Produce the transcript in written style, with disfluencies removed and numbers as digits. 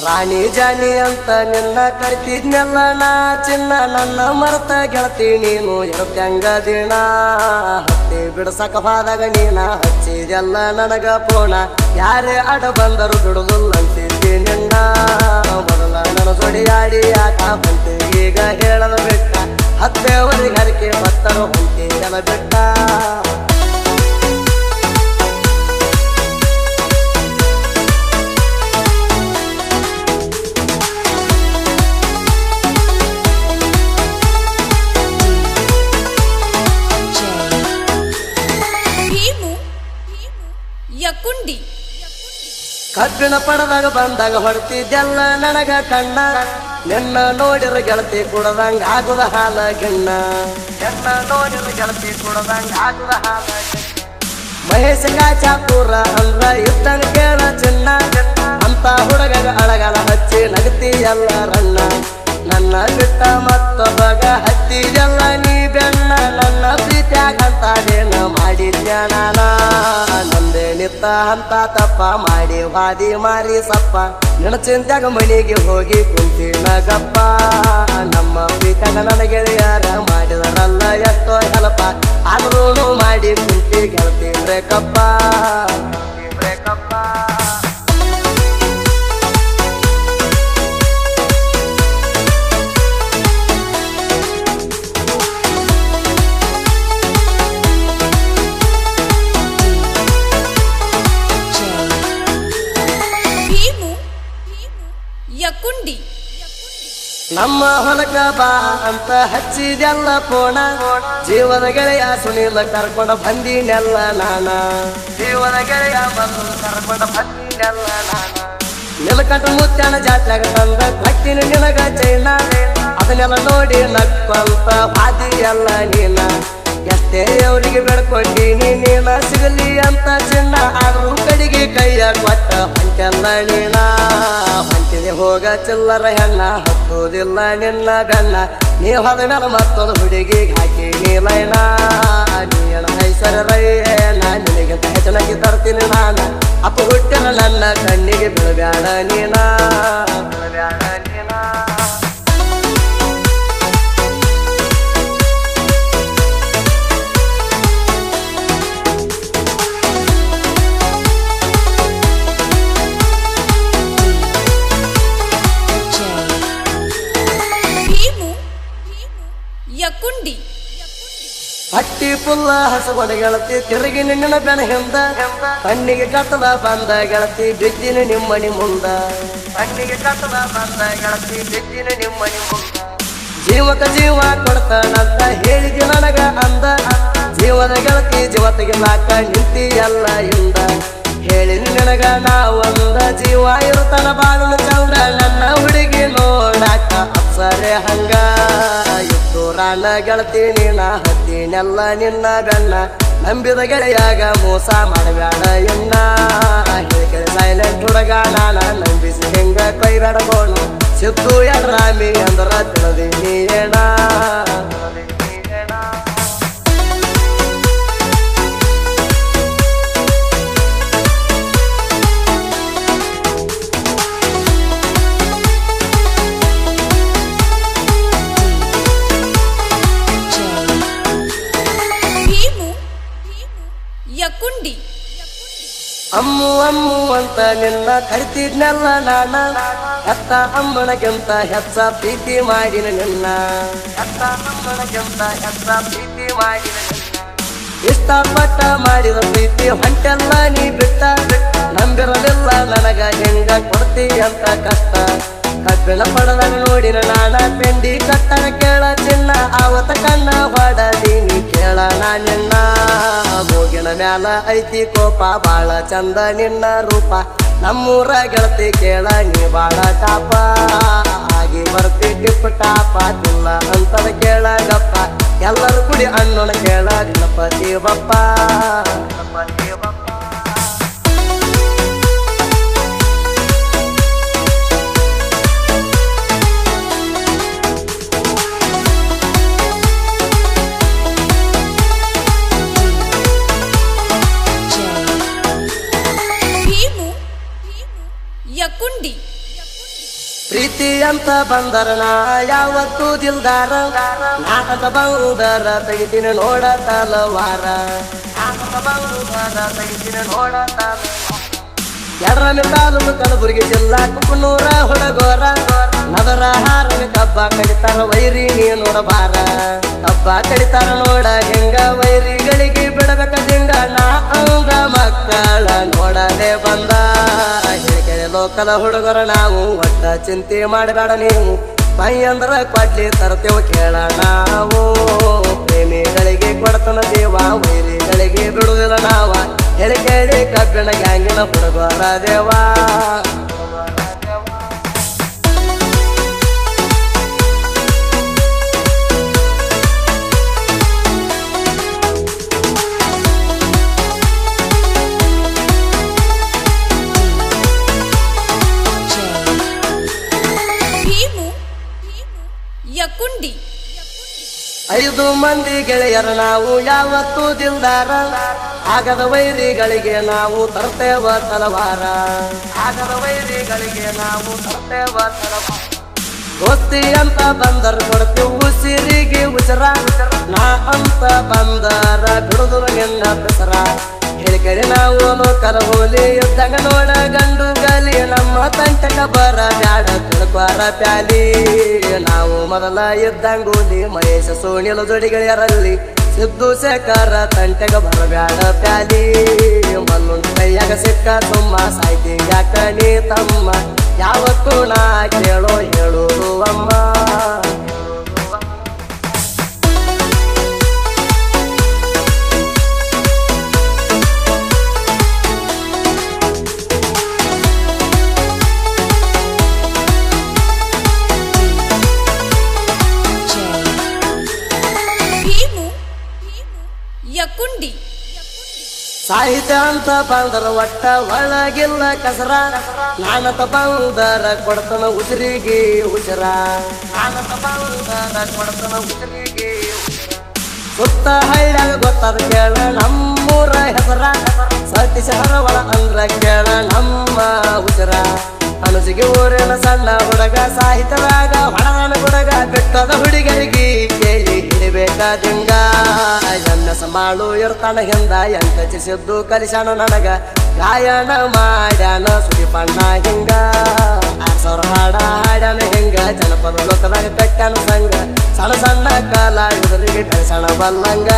ರಾಣಿ ಜಾನಿ ಅಂತ ನಿನ್ನ ಕರಿತಿದ್ನೆಲ್ಲ ನಾ ಚಿನ್ನ ನನ್ನ ಮರ್ತ ಗೆಳತಿ ನೀನು ಇರುತ್ತಂಗ ದಿನ ಹತ್ತಿ ಬಿಡಸಕ ಹೋದಾಗ ನೀನ ಹಚ್ಚಿದೆಲ್ಲ ನನಗ ಪೋಣ ಯಾರೇ ಅಡ ಬಂದರು ಬಿಡುದಿಲ್ಲ ಅಂತಿದ್ದಿ ನಿನ್ನ ಮೊದಲ ನನ್ನ ಜೋಡಿಯಾಡಿ ಯಾಕ ಬಂತೆ ಈಗ ಹೇಳಲು ಬಿಟ್ಟ ಹತ್ತೇವರಿಗೆ ಹರಿಕೆ ಬತ್ತರು ಹೊಂಟಿ ಜನ ಬಿಟ್ಟ ಕಬ್ಬಿಣ ಪಡದಾಗ ಬಂದಾಗ ಹೊಡ್ತಿದ್ದೆಲ್ಲ ನನಗ ಕಣ್ಣ ನಿನ್ನ ನೋಡಿರ ಗೆಳತಿ ಕುಡದಂಗ ಆಗುದ ಹಾಲ ಗಿಣ್ಣ ನಿನ್ನ ನೋಡಿರ ಗೆಳತಿ ಕುಡದಂಗ ಆಗುದ ಹಾಲ ಮಹೇಶ ಚಾಪೂರ ಅಂದ್ರ ಇದ್ದಂಗ ಕೇಳ ಚಿನ್ನ ಅಂತ ಹುಡುಗಗ ಅಳಗಲ ಹಚ್ಚಿ ನಗತಿ ಎಲ್ಲ ರಣ್ಣ ನನ್ನ ಬಿಟ್ಟ ಮತ್ತೊಬ್ಬಗ ಹತ್ತಿದೆಲ್ಲ ನೀ ಬೆಣ್ಣ ನನ್ನ ಪ್ರೀತಿಯಾಗಂತಾಡೇನ ಮಾಡಿದ್ಯ ನಾನ ನಂದೇ ನಿತ್ತ ಅಂತ ತಪ್ಪ ಮಾಡಿ ವಾದಿ ಮಾರಿ ಸಪ್ಪ ನಿನ್ನ ಚಿಂತ್ಯಾಗ ಮನೆಗೆ ಹೋಗಿ ಕುಂತಿನ ಗಪ್ಪ ನಮ್ಮ ಪ್ರೀತಿಯಾಗ ನನಗೆ ಯಾರ ಮಾಡಿದರಲ್ಲ ಎಷ್ಟೋ ಹೆಲಪ ಆದ್ರೂ ಮಾಡಿ ಕುಂತಿ ಗೆಳತಿ ಬ್ರೇಕಪ್ಪ ಬ್ರೇಕಪ್ಪ ನಮ್ಮ ಹೊಲಕ ಬಾ ಅಂತ ಹಚ್ಚಿದೆಲ್ಲ ಪೋಣ ಜೀವದ ಗೆಳೆಯ ಸುನಿಲ ಕರ್ಕೊಂಡ ಬಂದಿನೆಲ್ಲ ನಾನ ಜೀವದ ಗೆಳೆಯ ಬಂದು ಕರ್ಕೊಂಡ ಬಂದಿನೆಲ್ಲ ನಾನ ನಿಲಕಂಠ ಮುತ್ಯಾನ ಜಾತ್ಯಾಗ ತಂದ ಕಟ್ಟಿನ ನಿನಗ ಚೈನ ಅದನ್ನೆಲ್ಲ ನೋಡಿ ನಕ್ಕಂತ ಹಾದಿ ಎಲ್ಲ ನೀನ ಎಷ್ಟೇ ಅವರಿಗೆ ಬೆಡ್ಕೊಂಡೀನಿ ನೀನ ಸಿಗಲಿ ಅಂತ ಚಿನ್ನ ಆದ್ರೂ ಕಡೆಗೆ ಕೈಯ ಕೊಟ್ಟ ಹೊಂಟೆಲ್ಲ ನೀನ ಹೊಂಟಿದೆ ಹೋಗ ಚಿಲ್ಲರ ಹೆಣ್ಣ ಹತ್ತೋದಿಲ್ಲ ನಿನ್ನ ಬೆನ್ನ ನೀ ಹೋದ ಮೇಲೆ ಮತ್ತೊಂದು ಹುಡುಗಿಗೆ ಹಾಕಿ ನೀಲೈನ ನೀನ ಐಶ್ವರ್ಯ ರೈನ ನಿನಗೆ ಹೆಚ್ಚನಾಗಿ ತರ್ತೀನಿ ನಾನು ಅಪ್ಪ ಹುಟ್ಟಿನ ನನ್ನ ಕಣ್ಣಿಗೆ ಬೀಳಬ್ಯಾಡ ನೀನ ಬೀಳಬ್ಯಾಡ ನೀನ ಹಟ್ಟಿ ಪುಲ್ಲ ಹಸಗೊಂಡ ಗೆಳತಿ ತಿರುಗಿ ನಿನ್ನ ಬೆನ ಹಿಂದ ಕಣ್ಣಿಗೆ ಕತ್ತಲ ಬಂದ ಗೆಳತಿ ಬಿದ್ದಿನ ನಿಮ್ಮನಿ ಮುಂದ ಕಣ್ಣಿಗೆ ಕತ್ತಲ ಬಂದ ಗೆಳತಿ ಬಿದ್ದಿನ ನಿಮ್ಮನಿ ಮುಂದ ಜೀವಕ ಜೀವ ಕೊಡ್ತಾನಂತ ಹೇಳಿದಿ ನನಗ ಅಂದ ಜೀವದ ಗೆಳತಿ ಜೀವತಿಗೆ ನಾಕ ನಿಂತಿ ಎಲ್ಲ ಹಿಂದ ಹೇಳಿ ನನಗ ನಾವೊಂದ ಜೀವ ಇರುತ್ತಾನ ಬಾಗಿನ ಚಂದ ನನ್ನ ಹುಡುಗಿ ನೋಡಾಕ ಅಪ್ಸರೆ ಹಂಗ ರಾಣ ಗೆಳತಿ ನೀನ ಹತ್ತಿನೆಲ್ಲ ನಿನ್ನ ಬೆನ್ನ ನಂಬಿದ ಗೆಳೆಯಾಗ ಮೋಸ ಮಾಡಬೇಡ ಎನ್ನ ಹೇಳಿಕೆ ಸೈಲೆಂಟ್ ಹುಡುಗ ನಾನ ನಂಬಿಸಿ ಹೆಂಗ ಕೈಬೇಡಗೋಣ ಸಿದ್ದು ಎಡ್ರಾಮಿ ಅಂದ್ರ ತಿಳಿದೀನಿ ಏನ ಅಮ್ಮು ಅಮ್ಮು ಅಂತ ನಿನ್ನ ಕರಿತಿದ್ನೆಲ್ಲ ನಾನ ಹೆತ್ತ ಅಮ್ಮನಗಿಂತ ಹೆಚ್ಚ ಪ್ರೀತಿ ಮಾಡಿನ ನಿನ್ನ ಹೆತ್ತ ಅಮ್ಮನಗಿಂತ ಹೆಚ್ಚ ಪ್ರೀತಿ ಮಾಡಿನ ನಿನ್ನ ಇಷ್ಟಪಟ್ಟ ಮಾಡಿದ ಪ್ರೀತಿ ಹೊಂಟೆಲ್ಲ ನೀ ಬಿಟ್ಟ ನಂಬಿರಲಿಲ್ಲ ನನಗ ಹೆಂಗ ಕೊಡ್ತಿ ಅಂತ ಕಷ್ಟ ಕಬ್ಬಿಣ ಪಡದಾಗ ನೋಡಿನ ನಾನ ಪೆಂಡಿ ಕಟ್ಟಣ ಕೇಳ ಚಿನ್ನ ಆವತ್ತ ಕಣ್ಣ ಹೊಡದೀನಿ ಕೇಳ ನಿನ್ನ ಮೂಗಿನ ಮ್ಯಾಲ ಐತಿ ಕೋಪ ಬಾಳ ಚಂದ ನಿನ್ನ ರೂಪ ನಮ್ಮೂರ ಗೆಳತಿ ಕೇಳ ನೀ ಬಾಳ ಟಾಪ ಆಗಿ ಬರ್ತಿ ಟಿಪ್ ಟಾಪ ತಿಲ್ಲ ಅಂತದ ಕೇಳ ಗಪ್ಪ ಎಲ್ಲರೂ ಕುಡಿ ಅಣ್ಣನ ಕೇಳ ಗಣಪತಿ ಬಪ್ಪ ಗಣಪತಿ ಬಪ್ಪ ಯಕುಂಡಿ ಪ್ರೀತಿ ಅಂತ ಬಂದರ ನಾ ಯಾವತ್ತೂ ದಿಲ್ದಾರ ನಾ ಅಂತ ಬಂದರ ತೆಗಿತೀನಿ ನೋಡ ತಲವಾರ ತೆಗಿತೀನಿ ನೋಡ ಎಡ್ರ ಮಿತಾಲು ಕಲಬುರಗಿ ಜಿಲ್ಲಾ ಕುಕ್ಕನೂರ ಹುಡಗೋರ ನದರ ಹಾರನ ಕಬ್ಬ ಕಡಿತಾರ ವೈರಿ ನೀ ನೋಡಬಾರ ಕಬ್ಬ ಕಡಿತಾರ ನೋಡ ಹೆಂಗ ವೈರಿಗಳಿಗೆ ಬಿಡಬೇಕ ದಿಂಗ ನಾ ಅಂದ ಮಕ್ಕಳ ನೋಡದೆ ಬಂದ ಹೇಳಿಕೆರೆ ಲೋಕಲ ಹುಡುಗರ ನಾವು ಒಟ್ಟ ಚಿಂತೆ ಮಾಡಬೇಡ ನೀವು ಮೈ ಅಂದ್ರ ಕೊಡ್ಲಿ ತರ್ತೇವ ಕೇಳ ನಾವು ಪ್ರೇಮಿಗಳಿಗೆ ಕೊಡತನ ದೇವ ವೈರಿಗಳಿಗೆ ಬಿಡುವುದಿಲ್ಲ ನಾವ ಹೇಳಿಕೆರೆ ಕಬ್ಬಿಣ ಗ್ಯಾಂಗಿನ ಹುಡುಗರ ದೇವಾ ಯಕುಂಡಿ 5 ಮಂದಿ ಗೆಳೆಯರ ನಾವು ಯಾವತ್ತೂ ದಿಲ್ದಾರ ಆಗದ ವೈರಿಗಳಿಗೆ ನಾವು ತರ್ತೇವ ತಲವಾರ ದೋಸ್ತಿ ಅಂತ ಬಂದರ ಕೊಡ್ತೀವಿ ಉಸಿರಿಗೆ ಉಸಿರ ನಾ ಅಂತ ಬಂದರ ಬಿಡುದು ನಿನ್ನ ಬೆಸರ ಹೇಳಿಕೆರೆ ನಾವು ಲೋಕಲ ಹೋಲಿ ಇದ್ದಂಗ ನೋಡ ಗಂಡು ಗಲಿ ನಮ್ಮ ತಂಟಕ ಬರ ಬ್ಯಾಡ ತಿಳ್ಕೊರ ಪ್ಯಾಲಿ ನಾವು ಮೊದಲ ಇದ್ದಂಗೋಲಿ ಮಹೇಶ ಸೋಣಿಲು ಜೋಡಿಗೆಳೆಯರಲ್ಲಿ ಸಿದ್ದು ಶೇಖರ ತಂಟೆಗ ಬರಬ್ಯಾಡ ಪ್ಯಾಲಿ ಮಲ್ಲುಂಡ ಕೈಯಾಗ ಸಿಕ್ಕ ತುಮ್ಮ ಸಾಯ್ತಿ ಯಾಕ ನೀ ತಮ್ಮ ಯಾವತ್ತೂ ನಾ ಕೇಳೋ ಹೇಳುವುದು ಅಮ್ಮ ಯಕುಂಡಿ ಸಾಹಿತ್ಯ ಅಂತ ಬಂದರ ಒಟ್ಟ ಒಳಗಿಲ್ಲ ಕಸರ ನಾನತ ಬಂದರ ಕೊಡ್ತನ ಉಸಿರಿಗೆ ಉಸಿರ ಸುತ್ತ ಹಳ್ಳ್ಯಾಗ ಗೊತ್ತಾದ ಕೇಳ ನಮ್ಮೂರ ಹೆಸರ ಸತೀಶ ಹರವಳ ಅಂದ್ರ ಕೇಳ ನಮ್ಮ ಉಸಿರ ಅನುಸಿಗೆ ಊರಿನ ಸಣ್ಣ ಹುಡುಗ ಸಾಹಿತ್ಯದಾಗ ಹೊಡನ ಹುಡುಗ ಬಿಟ್ಟದ ಹುಡುಗರಿಗೆ ಕೇಳಿ ಹಿಡಿಬೇಕಾದಿಂಗ ಎನ್ನಸ ಮಾಡು ಇರ್ತಾನ ಹಿಂದ ಎಂಟಚಿಸಿದ್ದು ಕಲಿಸಾನ ನನಗ ಗಾಯನ ಮಾಡ್ಯಾನ ಸುಡಿಪಣ್ಣ ಹಿಂಗ 6,000 ಹಾಡ ಹಾಡ್ಯಾನ ಹಿಂಗ ಜನಪದ ಲೋಕದಾಗ ಕಟ್ಟ್ಯಾನ ಸಂಗ ಸಣ್ಣ ಸಣ್ಣ ಕಲಾವಿದರಿಗೆ ಬೆಳೆಸಣ ಬಲ್ಲಂಗ